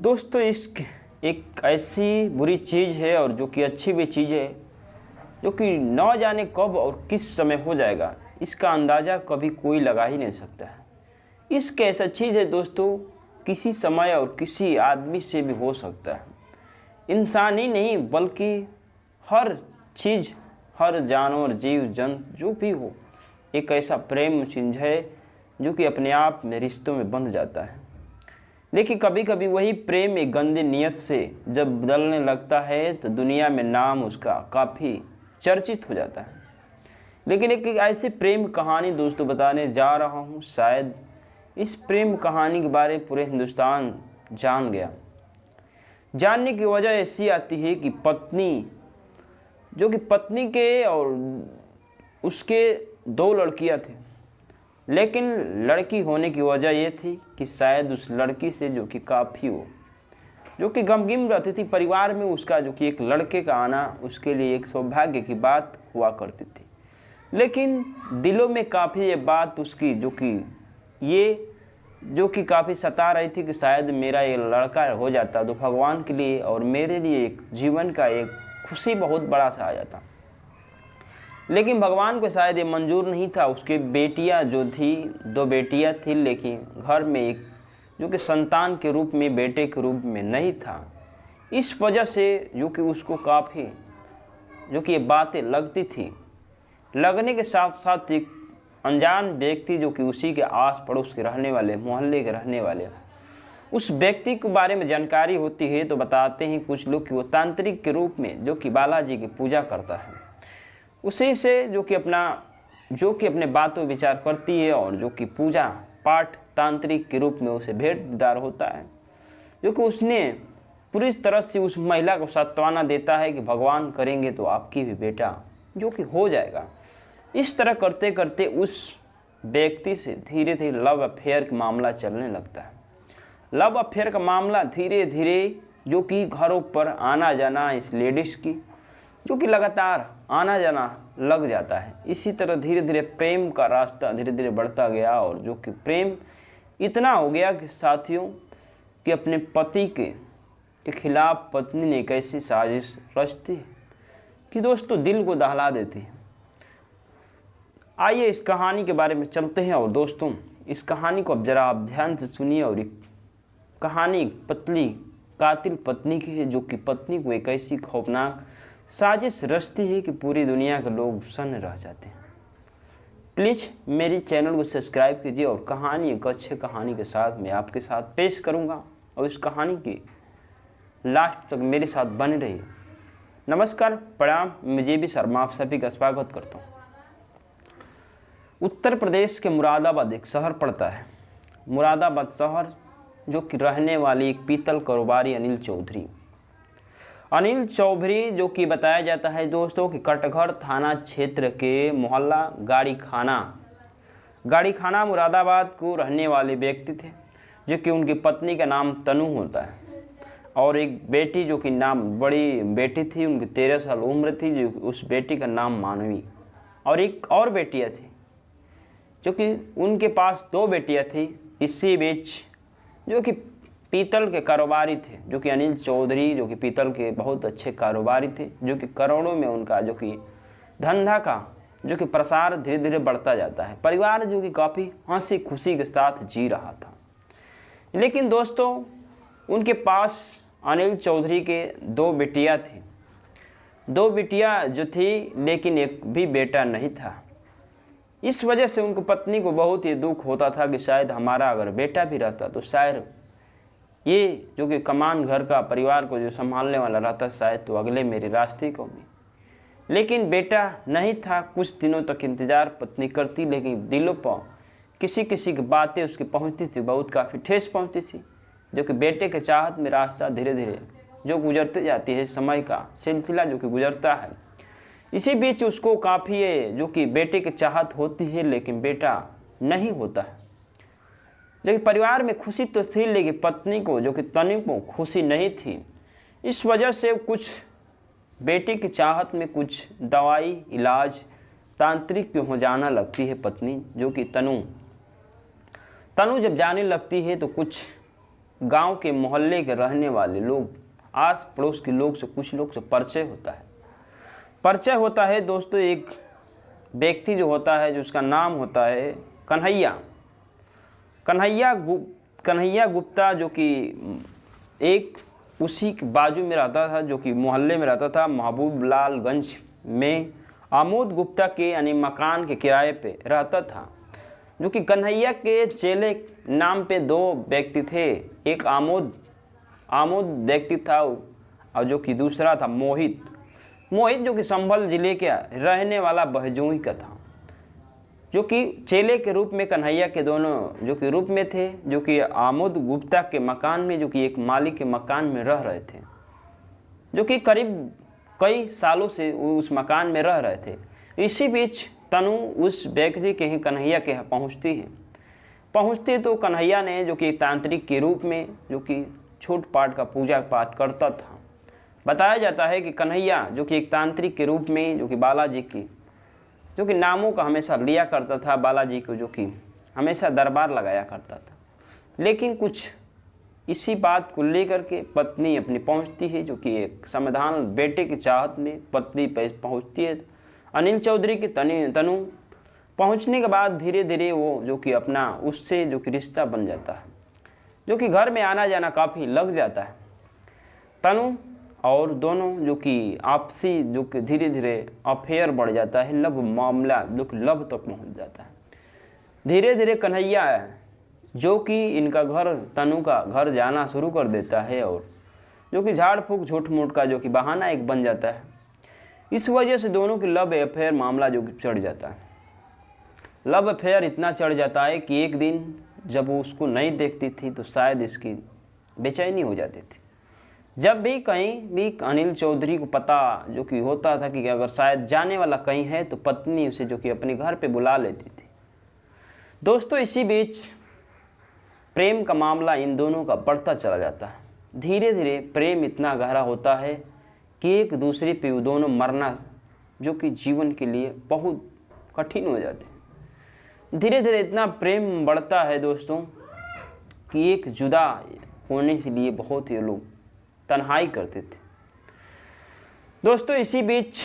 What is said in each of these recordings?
दोस्तों इश्क एक ऐसी बुरी चीज़ है और जो कि अच्छी भी चीज़ है, जो कि न जाने कब और किस समय हो जाएगा, इसका अंदाज़ा कभी कोई लगा ही नहीं सकता है। इश्क ऐसा चीज़ है दोस्तों, किसी समय और किसी आदमी से भी हो सकता है। इंसान ही नहीं बल्कि हर चीज़, हर जानवर, जीव जंतु जो भी हो, एक ऐसा प्रेम चिन्ह है जो कि अपने आप में रिश्तों में बंध जाता है। लेकिन कभी कभी वही प्रेम एक गंदी नीयत से जब बदलने लगता है तो दुनिया में नाम उसका काफ़ी चर्चित हो जाता है। लेकिन एक ऐसी प्रेम कहानी दोस्तों बताने जा रहा हूँ, शायद इस प्रेम कहानी के बारे में पूरे हिंदुस्तान जान गया। जानने की वजह ऐसी आती है कि पत्नी के और उसके दो लड़कियां थी, लेकिन लड़की होने की वजह ये थी कि शायद उस लड़की से जो कि काफ़ी हो, जो कि गमगीन रहती थी परिवार में, उसका जो कि एक लड़के का आना उसके लिए एक सौभाग्य की बात हुआ करती थी। लेकिन दिलों में काफ़ी ये बात उसकी जो कि काफ़ी सता रही थी कि शायद मेरा ये लड़का हो जाता तो भगवान के लिए और मेरे लिए एक जीवन का एक खुशी बहुत बड़ा सा आ जाता। लेकिन भगवान को शायद ये मंजूर नहीं था। उसके बेटियां जो थी, दो बेटियां थी, लेकिन घर में एक जो कि संतान के रूप में, बेटे के रूप में नहीं था। इस वजह से जो कि उसको काफ़ी जो कि ये बातें लगती थी। लगने के साथ साथ एक अनजान व्यक्ति जो कि उसी के आस पड़ोस के रहने वाले, मोहल्ले के रहने वाले, उस व्यक्ति के बारे में जानकारी होती है। तो बताते हैं कुछ लोग कि वो तांत्रिक के रूप में जो कि बालाजी की पूजा करता है, उसी से जो कि अपने बातों विचार करती है और जो कि पूजा पाठ तांत्रिक के रूप में उसे भेंट दीदार होता है, जो कि उसने पूरी तरह से उस महिला को सांत्वना देता है कि भगवान करेंगे तो आपकी भी बेटा जो कि हो जाएगा। इस तरह करते करते उस व्यक्ति से धीरे धीरे लव अफेयर का मामला चलने लगता है। लव अफेयर का मामला धीरे धीरे जो कि घरों पर आना जाना इस लेडीज़ की जो कि लगातार आना जाना लग जाता है। इसी तरह धीरे धीरे प्रेम का रास्ता धीरे धीरे बढ़ता गया और जो कि प्रेम इतना हो गया कि साथियों कि अपने पति के खिलाफ पत्नी ने एक ऐसी साजिश रचती है कि दोस्तों दिल को दहला देती है। आइए इस कहानी के बारे में चलते हैं। और दोस्तों इस कहानी को अब ज़रा आप ध्यान से सुनिए। और एक कहानी पतली कातिल पत्नी की है, जो कि पत्नी को एक ऐसी खौफनाक साजिश रचती है कि पूरी दुनिया के लोग सन्न रह जाते हैं। प्लीज़ मेरे चैनल को सब्सक्राइब कीजिए और कहानी एक अच्छे कहानी के साथ मैं आपके साथ पेश करूंगा और इस कहानी की लास्ट तक मेरे साथ बने रहिए। नमस्कार, प्रणाम, मैं JB शर्मा आप सभी का स्वागत करता हूँ। उत्तर प्रदेश के मुरादाबाद एक शहर पड़ता है। मुरादाबाद शहर जो कि रहने वाली एक पीतल कारोबारी अनिल चौधरी जो कि बताया जाता है दोस्तों कि कटघर थाना क्षेत्र के मोहल्ला गाड़ी खाना मुरादाबाद को रहने वाले व्यक्ति थे, जो कि उनकी पत्नी का नाम तनु होता है और एक बेटी जो कि नाम बड़ी बेटी थी, उनकी 13 साल उम्र थी, जो उस बेटी का नाम मानवी, और एक और बेटियाँ थी जो कि उनके पास 2 बेटियाँ थी। इसी बीच जो कि पीतल के कारोबारी थे, जो कि अनिल चौधरी जो कि पीतल के बहुत अच्छे कारोबारी थे, जो कि करोड़ों में उनका जो कि धंधा का जो कि प्रसार धीरे धीरे बढ़ता जाता है। परिवार जो कि काफ़ी हंसी खुशी के साथ जी रहा था। लेकिन दोस्तों उनके पास अनिल चौधरी के 2 बेटियाँ थी। 2 बेटियाँ जो थी, लेकिन एक भी बेटा नहीं था। इस वजह से उनको पत्नी को बहुत ही दुख होता था कि शायद हमारा अगर बेटा भी रहता तो शायद ये जो कि कमान घर का परिवार को जो संभालने वाला रहता, शायद तो अगले मेरे रास्ते को भी। लेकिन बेटा नहीं था। कुछ दिनों तक इंतज़ार पत्नी करती, लेकिन दिलों पर किसी किसी की बातें उसकी पहुंचती थी, बहुत काफ़ी ठेस पहुंचती थी, जो कि बेटे के चाहत में रास्ता धीरे धीरे जो गुजरते जाती है, समय का सिलसिला जो कि गुजरता है। इसी बीच उसको काफ़ी जो कि बेटे की चाहत होती है, लेकिन बेटा नहीं होता है। जो कि परिवार में खुशी तो थी, लेकिन पत्नी को जो कि तनु को खुशी नहीं थी। इस वजह से कुछ बेटे की चाहत में कुछ दवाई इलाज तांत्रिक पे हो जाना लगती है पत्नी, जो कि तनु जब जाने लगती है तो कुछ गांव के मोहल्ले के रहने वाले लोग, आस पड़ोस के लोग से, कुछ लोग से परिचय होता है दोस्तों। एक व्यक्ति जो होता है, जो उसका नाम होता है कन्हैया गुप्ता, जो कि एक उसी के बाजू में रहता था, जो कि मोहल्ले में रहता था, महबूबलालगंज में आमोद गुप्ता के यानी मकान के किराए पे रहता था। जो कि कन्हैया के चेले नाम पे दो व्यक्ति थे, एक आमोद व्यक्ति था और जो कि दूसरा था मोहित, जो कि संभल जिले के रहने वाला बहजोई का था, जो कि चेले के रूप में कन्हैया के दोनों जो कि रूप में थे, जो कि आमोद गुप्ता के मकान में, जो कि एक मालिक के मकान में रह रहे थे, जो कि करीब कई सालों से उस मकान में रह रहे थे। इसी बीच तनु उस व्यक्ति के ही कन्हैया के यहाँ पहुँचती तो कन्हैया ने, जो कि तांत्रिक के रूप में, जो कि छूट पाठ का पूजा पाठ करता था। बताया जाता है कि कन्हैया, जो कि एक तांत्रिक के रूप में, जो कि बालाजी की, जो कि नामों का हमेशा लिया करता था, बालाजी को जो कि हमेशा दरबार लगाया करता था। लेकिन कुछ इसी बात को लेकर के पत्नी अपनी पहुंचती है, जो कि एक समाधान बेटे की चाहत में पत्नी पहुंचती है। अनिल चौधरी की तनु पहुंचने के बाद धीरे धीरे वो जो कि अपना उससे जो कि रिश्ता बन जाता है, जो कि घर में आना जाना काफ़ी लग जाता है। तनु और दोनों जो कि आपसी जो कि धीरे धीरे अफेयर बढ़ जाता है, लव मामला जो कि लव तक पहुंच जाता है। धीरे धीरे कन्हैया जो कि इनका घर, तनु का घर जाना शुरू कर देता है, और जो कि झाड़ फूक झूठ मूठ का जो कि बहाना एक बन जाता है। इस वजह से दोनों की लव अफेयर मामला जो कि चढ़ जाता है। लव अफेयर इतना चढ़ जाता है कि एक दिन जब वो उसको नहीं देखती थी तो शायद इसकी बेचैनी हो जाती थी। जब भी कहीं भी अनिल चौधरी को पता जो कि होता था कि अगर शायद जाने वाला कहीं है, तो पत्नी उसे जो कि अपने घर पे बुला लेती थी। दोस्तों, इसी बीच प्रेम का मामला इन दोनों का बढ़ता चला जाता है। धीरे धीरे प्रेम इतना गहरा होता है कि एक दूसरे पे वो दोनों मरना जो कि जीवन के लिए बहुत कठिन हो जाते हैं। धीरे धीरे इतना प्रेम बढ़ता है दोस्तों कि एक जुदा होने के लिए बहुत ही लोग तन्हाई करते थे। दोस्तों, इसी बीच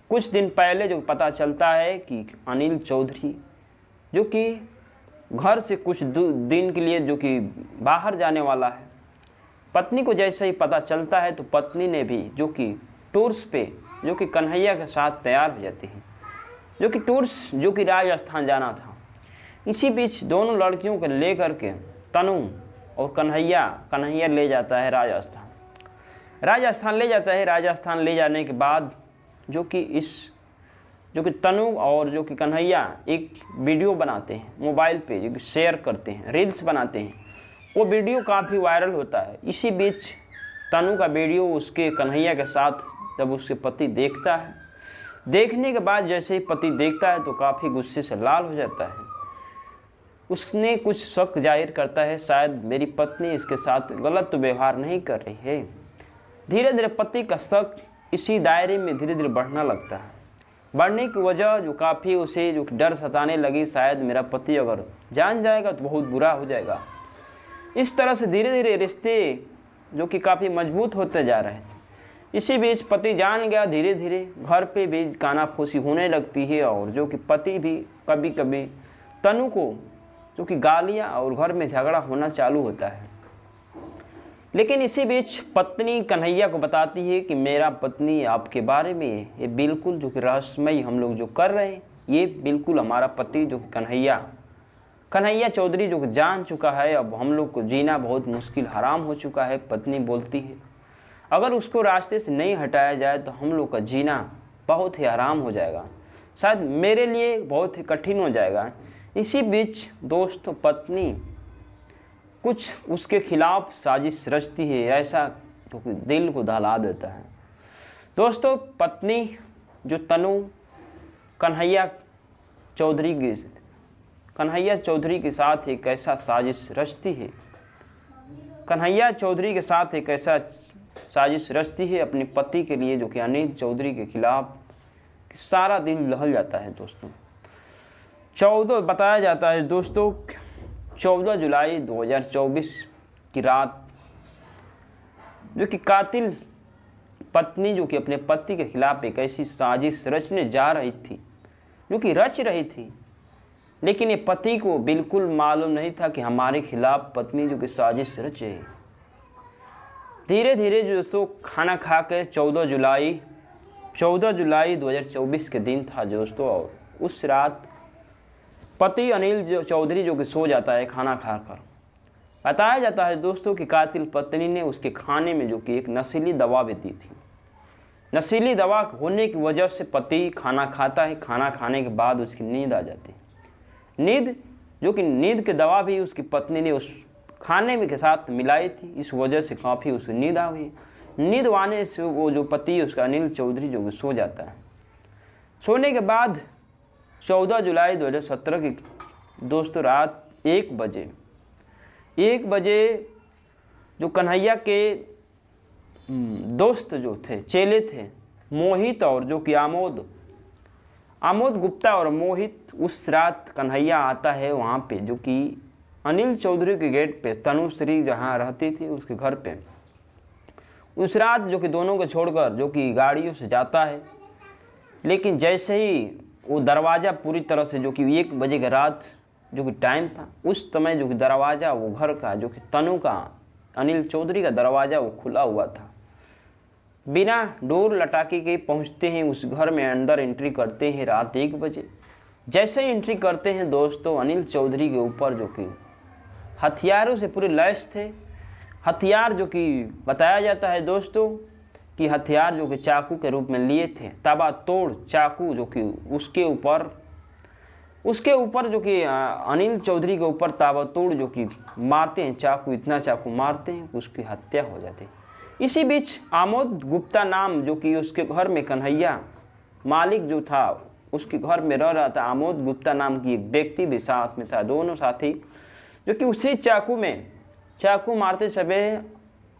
कुछ दिन पहले जो पता चलता है कि अनिल चौधरी जो कि घर से कुछ दिन के लिए जो कि बाहर जाने वाला है। पत्नी को जैसे ही पता चलता है तो पत्नी ने भी जो कि टूर्स पे जो कि कन्हैया के साथ तैयार हो जाती है, जो कि टूर्स जो कि राजस्थान जाना था। इसी बीच दोनों लड़कियों को लेकर के तनु और कन्हैया ले जाता है राजस्थान ले जाता है। राजस्थान ले जाने के बाद जो कि तनु और जो कि कन्हैया एक वीडियो बनाते हैं मोबाइल पे, जो कि शेयर करते हैं, रील्स बनाते हैं। वो वीडियो काफ़ी वायरल होता है। इसी बीच तनु का वीडियो उसके कन्हैया के साथ जब उसके पति देखता है, देखने के बाद जैसे ही पति देखता है तो काफ़ी गुस्से से लाल हो जाता है। उसने कुछ शक जाहिर करता है, शायद मेरी पत्नी इसके साथ गलत व्यवहार नहीं कर रही है। धीरे धीरे पति का शक इसी दायरे में धीरे धीरे बढ़ना लगता है। बढ़ने की वजह जो काफ़ी उसे जो डर सताने लगी, शायद मेरा पति अगर जान जाएगा तो बहुत बुरा हो जाएगा। इस तरह से धीरे धीरे रिश्ते जो कि काफ़ी मजबूत होते जा रहे थे। इसी बीच पति जान गया। धीरे धीरे घर पे भी कानाफूसी होने लगती है, और जो कि पति भी कभी कभी तनु को जो कि गालियाँ और घर में झगड़ा होना चालू होता है। लेकिन इसी बीच पत्नी कन्हैया को बताती है कि मेरा पत्नी आपके बारे में ये बिल्कुल जो कि रहस्यमय हम लोग जो कर रहे हैं, ये बिल्कुल हमारा पति जो कि कन्हैया चौधरी जो कि जान चुका है। अब हम लोग को जीना बहुत मुश्किल हराम हो चुका है। पत्नी बोलती है अगर उसको रास्ते से नहीं हटाया जाए तो हम लोग का जीना बहुत ही हराम हो जाएगा, शायद मेरे लिए बहुत ही कठिन हो जाएगा। इसी बीच दोस्तों पत्नी कुछ उसके खिलाफ साजिश रचती है, ऐसा जो कि दिल को दहला देता है। दोस्तों, पत्नी जो तनु कन्हैया चौधरी के साथ एक ऐसा साजिश रचती है, अपने पति के लिए जो कि अनिल चौधरी के खिलाफ। सारा दिल दहल जाता है दोस्तों। बताया जाता है दोस्तों 14 जुलाई 2024 की रात जो कि कातिल पत्नी जो कि अपने पति के खिलाफ एक ऐसी साजिश रचने जा रही थी, जो कि रच रही थी, लेकिन ये पति को बिल्कुल मालूम नहीं था कि हमारे खिलाफ पत्नी जो कि साजिश रच रही। धीरे धीरे दोस्तों खाना खा के 14 जुलाई 2024 के दिन था दोस्तों, और उस रात पति अनिल चौधरी जो कि सो जाता है खाना खाकर। बताया जाता है दोस्तों कि कातिल पत्नी ने उसके खाने में जो कि एक नशीली दवा भी दी थी। नशीली दवा होने की वजह से पति खाना खाता है, खाना खाने के बाद उसकी नींद आ जाती है। नींद की दवा भी उसकी पत्नी ने उस खाने में के साथ मिलाई थी, इस वजह से काफ़ी उसकी नींद आ गई। नींद आने से वो जो पति उसका अनिल चौधरी जो कि सो जाता है। सोने के बाद 14 जुलाई 2017 की दोस्तों रात 1 बजे जो कन्हैया के दोस्त जो थे, चेले थे, मोहित और जो कि आमोद गुप्ता और मोहित, उस रात कन्हैया आता है वहाँ पे जो कि अनिल चौधरी के गेट पे, तनुश्री जहाँ रहती थी उसके घर पे। उस रात जो कि दोनों को छोड़कर जो कि गाड़ियों से जाता है, लेकिन जैसे ही वो दरवाज़ा पूरी तरह से जो कि 1 बजे की रात जो कि टाइम था, उस समय जो कि दरवाज़ा वो घर का जो कि तनु का अनिल चौधरी का दरवाज़ा वो खुला हुआ था। बिना डोर लटाके के पहुंचते हैं उस घर में, अंदर एंट्री करते हैं रात 1 बजे। जैसे ही एंट्री करते हैं दोस्तों, अनिल चौधरी के ऊपर जो कि हथियारों से पूरे लैस थे। हथियार जो कि बताया जाता है दोस्तों कि हथियार जो कि चाकू के रूप में लिए थे, ताबड़तोड़ चाकू जो कि उसके ऊपर जो कि अनिल चौधरी के ऊपर ताबड़तोड़ जो कि मारते हैं चाकू, इतना चाकू मारते हैं कि उसकी हत्या हो जाती है। इसी बीच आमोद गुप्ता नाम जो कि उसके घर में कन्हैया मालिक जो था उसके घर में रह रहा था, आमोद गुप्ता नाम की एक व्यक्ति भी साथ में था। दोनों साथी जो कि उसी चाकू मारते समय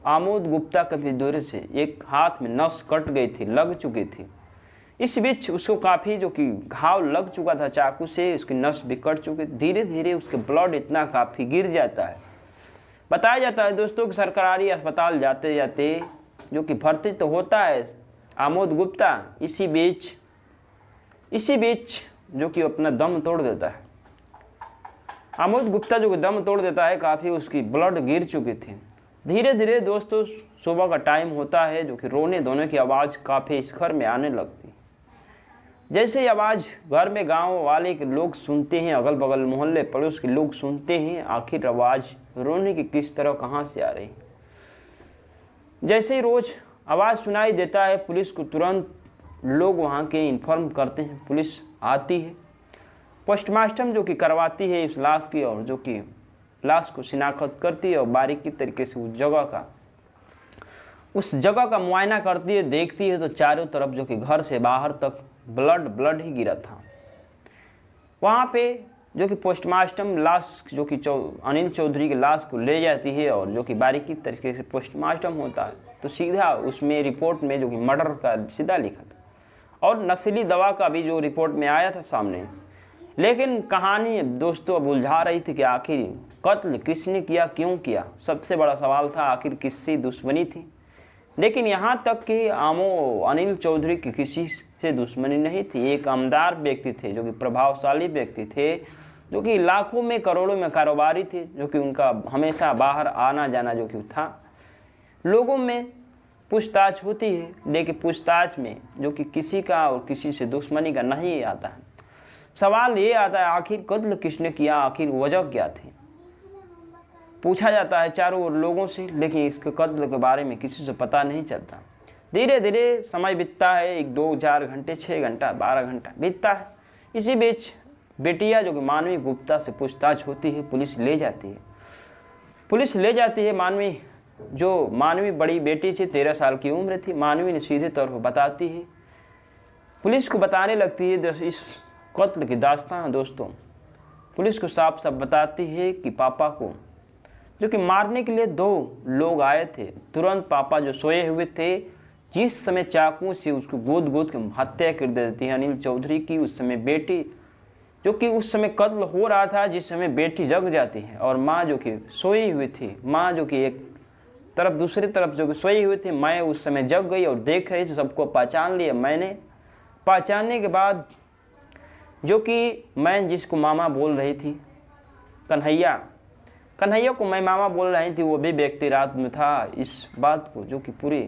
आमोद गुप्ता के भी दूर से एक हाथ में नस कट गई थी, लग चुकी थी। इस बीच उसको काफ़ी जो कि घाव लग चुका था चाकू से, उसकी नस भी कट चुकी। धीरे धीरे उसके ब्लड इतना काफ़ी गिर जाता है। बताया जाता है दोस्तों कि सरकारी अस्पताल जाते जाते जो कि भर्ती तो होता है आमोद गुप्ता, इसी बीच जो कि अपना दम तोड़ देता है। आमोद गुप्ता जो कि दम तोड़ देता है, काफ़ी उसकी ब्लड गिर चुकी थी। धीरे धीरे दोस्तों सुबह का टाइम होता है, जो कि रोने धोने की आवाज़ काफ़ी इस घर में आने लगती। जैसे ही आवाज़ घर में गांव वाले के लोग सुनते हैं, अगल बगल मोहल्ले पड़ोस के लोग सुनते हैं, आखिर आवाज़ रोने की किस तरह कहाँ से आ रही। जैसे ही रोज़ आवाज़ सुनाई देता है, पुलिस को तुरंत लोग वहाँ के इन्फॉर्म करते हैं। पुलिस आती है, पोस्टमार्टम जो कि करवाती है इस लाश की, और जो कि लाश को शिनाख्त करती है और बारीकी तरीके से उस जगह का मुआयना करती है। देखती है तो चारों तरफ जो कि घर से बाहर तक ब्लड ही गिरा था। वहाँ पे जो कि पोस्टमार्टम लाश जो कि अनिल चौधरी की लाश को ले जाती है, और जो कि बारीकी तरीके से पोस्टमार्टम होता है तो सीधा उसमें रिपोर्ट में जो कि मर्डर का सीधा लिखा था, और नशीली दवा का भी जो रिपोर्ट में आया था सामने। लेकिन कहानी दोस्तों अब उलझा रही थी कि आखिर कत्ल किसने किया, क्यों किया। सबसे बड़ा सवाल था आखिर किससे दुश्मनी थी। लेकिन यहाँ तक कि अनिल चौधरी की किसी से दुश्मनी नहीं थी। एक आमदार व्यक्ति थे, जो कि प्रभावशाली व्यक्ति थे, जो कि लाखों में करोड़ों में कारोबारी थे, जो कि उनका हमेशा बाहर आना जाना जो कि था। लोगों में पूछताछ होती है, लेकिन पूछताछ में जो कि किसी का और किसी से दुश्मनी का नहीं आता है। सवाल ये आता है आखिर कत्ल किसने किया, आखिर वजह क्या थी। पूछा जाता है चारों ओर लोगों से, लेकिन इसके कत्ल के बारे में किसी से पता नहीं चलता। धीरे धीरे समय बीतता है, 1 2 4 घंटे 6 घंटा 12 घंटा बीतता है। इसी बीच बेटिया जो कि मानवी गुप्ता से पूछताछ होती है, पुलिस ले जाती है। मानवी बड़ी बेटी थी, 13 साल की उम्र थी। मानवी ने सीधे तौर पर बताती है, पुलिस को बताने लगती है इस कत्ल की दास्तान। दोस्तों पुलिस को साफ साफ बताती है कि पापा को जो कि मारने के लिए 2 लोग आए थे। तुरंत पापा जो सोए हुए थे, जिस समय चाकू से उसको गोद के हत्या कर देती है अनिल चौधरी की, उस समय बेटी जो कि उस समय कत्ल हो रहा था, जिस समय बेटी जग जाती है और माँ जो कि सोई हुई थी, माँ जो कि एक तरफ दूसरी तरफ जो कि सोई हुई थी, मैं उस समय जग गई और देख रही थी, सबको पहचान लिया मैंने। पहचानने के बाद जो कि मैं जिसको मामा बोल रही थी, कन्हैया को मैं मामा बोल रही थी, वो भी व्यक्ति रात में था। इस बात को जो कि पूरी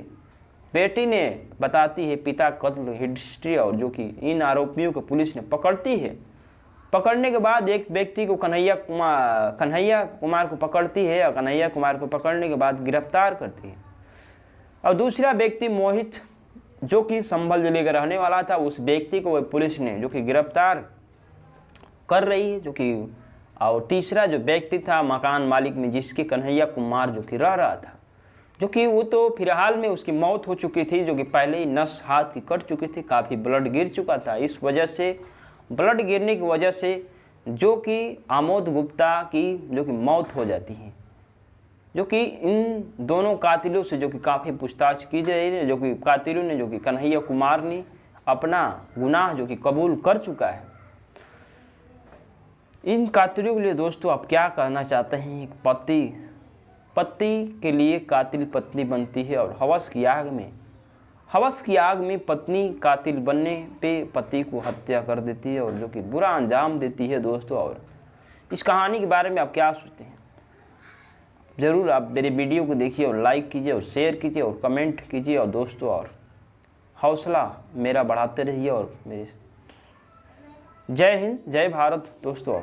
बेटी ने बताती है, पिता कत्ल हिस्ट्री, और जो कि इन आरोपियों को पुलिस ने पकड़ती है। पकड़ने के बाद एक व्यक्ति को कन्हैया कुमार को पकड़ती है और कन्हैया कुमार को पकड़ने के बाद गिरफ्तार करती है। और दूसरा व्यक्ति मोहित जो कि संभल जिले का रहने वाला था, उस व्यक्ति को पुलिस ने जो कि गिरफ्तार कर रही है, जो कि और तीसरा जो व्यक्ति था मकान मालिक में जिसके कन्हैया कुमार जो कि रह रहा था, जो कि वो तो फिलहाल में उसकी मौत हो चुकी थी, जो कि पहले ही नस हाथ की कट चुकी थी, काफ़ी ब्लड गिर चुका था। इस वजह से ब्लड गिरने की वजह से जो कि आमोद गुप्ता की जो कि मौत हो जाती है, जो कि इन दोनों कातिलों से जो कि काफ़ी पूछताछ की जा रही है, जो कि कातिलों ने जो कि कन्हैया कुमार ने अपना गुनाह जो कि कबूल कर चुका है। इन कातिलों के लिए दोस्तों आप क्या कहना चाहते हैं? एक पति के लिए कातिल पत्नी बनती है और हवस की आग में पत्नी कातिल बनने पे पति को हत्या कर देती है और जो कि बुरा अंजाम देती है दोस्तों। और इस कहानी के बारे में आप क्या सोचते हैं? ज़रूर आप मेरे वीडियो को देखिए और लाइक कीजिए और शेयर कीजिए और कमेंट कीजिए और दोस्तों और हौसला मेरा बढ़ाते रहिए। और मेरे जय हिंद, जय भारत दोस्तों।